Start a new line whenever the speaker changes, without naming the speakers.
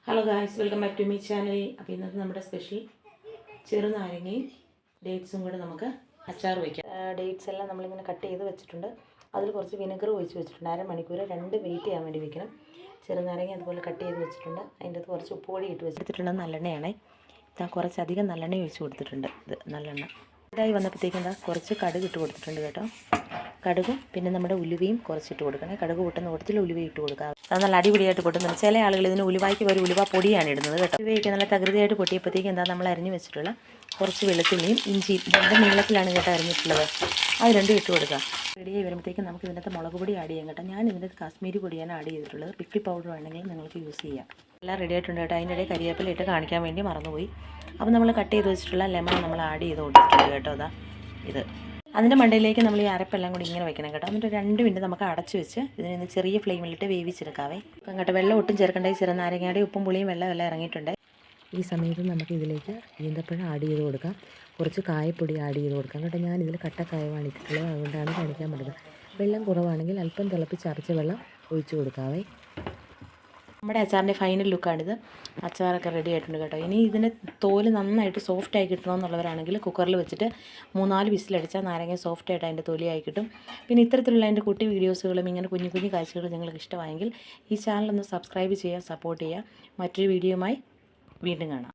Hello guys, welcome back to my channel. അപ്പോൾ ഇന്നത്തെ നമ്മുടെ സ്പെഷ്യൽ ചെറുനാരങ്ങയും ഡേറ്റ്സും കൂടെ നമുക്ക് അച്ചാർ വയ്ക്കാം. ഡേറ്റ്സ് എല്ലാം നമ്മളിങ്ങനെ കട്ട് ചെയ്ത് വെച്ചിട്ടുണ്ട്. അതിൽ കുറച്ച് വിനെഗർ ഒഴിച്ച് വെച്ചിട്ടുണ്ട്. അരമണിക്കൂർ വെയിറ്റ് ചെയ്യാൻ വേണ്ടി വെക്കണം. ചെറുനാരങ്ങ അതുപോലെ കട്ട് ചെയ്ത് വെച്ചിട്ടുണ്ട്. അതിൻ്റെ അകത്ത് കുറച്ച് ഉപ്പുപൊടി ഇട്ട് വെച്ചിട്ടുണ്ട്. നല്ലെണ്ണയാണ്. ഇതാ കുറച്ചധികം നല്ലെണ്ണ ഒഴിച്ച് കൊടുത്തിട്ടുണ്ട്. ഇത് നല്ലെണ്ണ ഇതായി വന്നപ്പോഴത്തേക്കും എന്താ കുറച്ച് കടുക് ഇട്ട് കൊടുത്തിട്ടുണ്ട് കേട്ടോ. കടുകും പിന്നെ നമ്മുടെ ഉലുവയും കുറച്ചിട്ട് കൊടുക്കണേ. കടുക് പൊട്ടുന്ന കൂട്ടത്തിൽ ഉലുവ ഇട്ട് കൊടുക്കുക. അത് നല്ല അടിപൊളിയായിട്ട് പൊട്ടുന്നുണ്ട്. ചില ആളുകൾ ഇതിന് ഉലുവായ്ക്ക് ഒരു ഉലുവ പൊടിയാണ് ഇടുന്നത് കേട്ടോ. ഉലുവയൊക്കെ നല്ല തകൃതിയായിട്ട് പൊട്ടിയപ്പോഴത്തേക്കും എന്താ നമ്മൾ അരിഞ്ഞ് വെച്ചിട്ടുള്ള കുറച്ച് വെളുത്തുള്ളിയും ഇഞ്ചിയും രണ്ട് നീളത്തിലാണ് കേട്ടോ അരിഞ്ഞിട്ടുള്ളത്. അത് രണ്ടും ഇട്ട് കൊടുക്കുക. റെഡിയായി വരുമ്പോഴത്തേക്കും നമുക്ക് ഇതിനകത്ത് മുളക് പൊടി ആഡ് ചെയ്യാം കേട്ടോ. ഞാൻ ഇതിനകത്ത് കാശ്മീരി പൊടിയാണ് ആഡ് ചെയ്തിട്ടുള്ളത്. പിക്കിൾ പൗഡർ വേണമെങ്കിൽ നിങ്ങൾക്ക് യൂസ് ചെയ്യാം. എല്ലാം റെഡി ആയിട്ടുണ്ട് കേട്ടോ. അതിൻ്റെ ഇടയിൽ കരിവേപ്പില ഇട്ട് കാണിക്കാൻ വേണ്ടി മറന്നുപോയി. അപ്പോൾ നമ്മൾ കട്ട് ചെയ്ത് വെച്ചിട്ടുള്ള ലെമൺ നമ്മൾ ആഡ് ചെയ്ത് കൊടുത്തിട്ടുണ്ട് കേട്ടോ. അതാ ഇത് അതിൻ്റെ മണ്ടയിലേക്ക് നമ്മൾ ഈ അരപ്പെല്ലാം കൂടി ഇങ്ങനെ വെക്കണം കേട്ടോ. എന്നിട്ട് 2 മിനിറ്റ് നമുക്ക് അടച്ച് വെച്ച് ഇതിന് ചെറിയ ഫ്ലെയിമിലിട്ട് വേവിച്ചെടുക്കാവേ. ഇപ്പം കേട്ടോ വെള്ളം ഒട്ടും ചേർക്കേണ്ട. ചെറുനാരങ്ങയുടെ ഉപ്പും പുളിയും വെള്ളം എല്ലാം ഇറങ്ങിയിട്ടുണ്ട്. ഈ സമയത്ത് നമുക്ക് ഇതിലേക്ക് ഈന്തപ്പഴം ആഡ് ചെയ്ത് കൊടുക്കാം. കുറച്ച് കായപ്പൊടി ആഡ് ചെയ്ത് കൊടുക്കാം കേട്ടോ. ഞാനിതിൽ കട്ടക്കായമാണ് ഇട്ടിട്ടുള്ളത്, അതുകൊണ്ടാണ് കാണിക്കാൻ പറ്റുന്നത്. വെള്ളം കുറവാണെങ്കിൽ അല്പം തിളപ്പിച്ചരച്ച വെള്ളം ഒഴിച്ച് കൊടുക്കാവേ. നമ്മുടെ അച്ചാറിൻ്റെ ഫൈനൽ ലുക്കാണിത്. അച്ചാറൊക്കെ റെഡി ആയിട്ടുണ്ട് കേട്ടോ. ഇനി ഇതിന് തോല് നന്നായിട്ട് സോഫ്റ്റായി കിട്ടണമെന്നുള്ളവരാണെങ്കിൽ കുക്കറിൽ വെച്ചിട്ട് 3-4 വിസിലടിച്ചാൽ നാരങ്ങ സോഫ്റ്റായിട്ട് അതിൻ്റെ തൊലിയായി കിട്ടും. പിന്നെ ഇത്തരത്തിലുള്ള എൻ്റെ കുട്ടി വീഡിയോസുകളും ഇങ്ങനെ കുഞ്ഞു കുഞ്ഞു കാഴ്ചകളും നിങ്ങൾക്ക് ഇഷ്ടമായെങ്കിൽ ഈ ചാനലൊന്ന് സബ്സ്ക്രൈബ് ചെയ്യാൻ സപ്പോർട്ട് ചെയ്യുക. മറ്റൊരു വീഡിയോയുമായി വീണ്ടും കാണാം.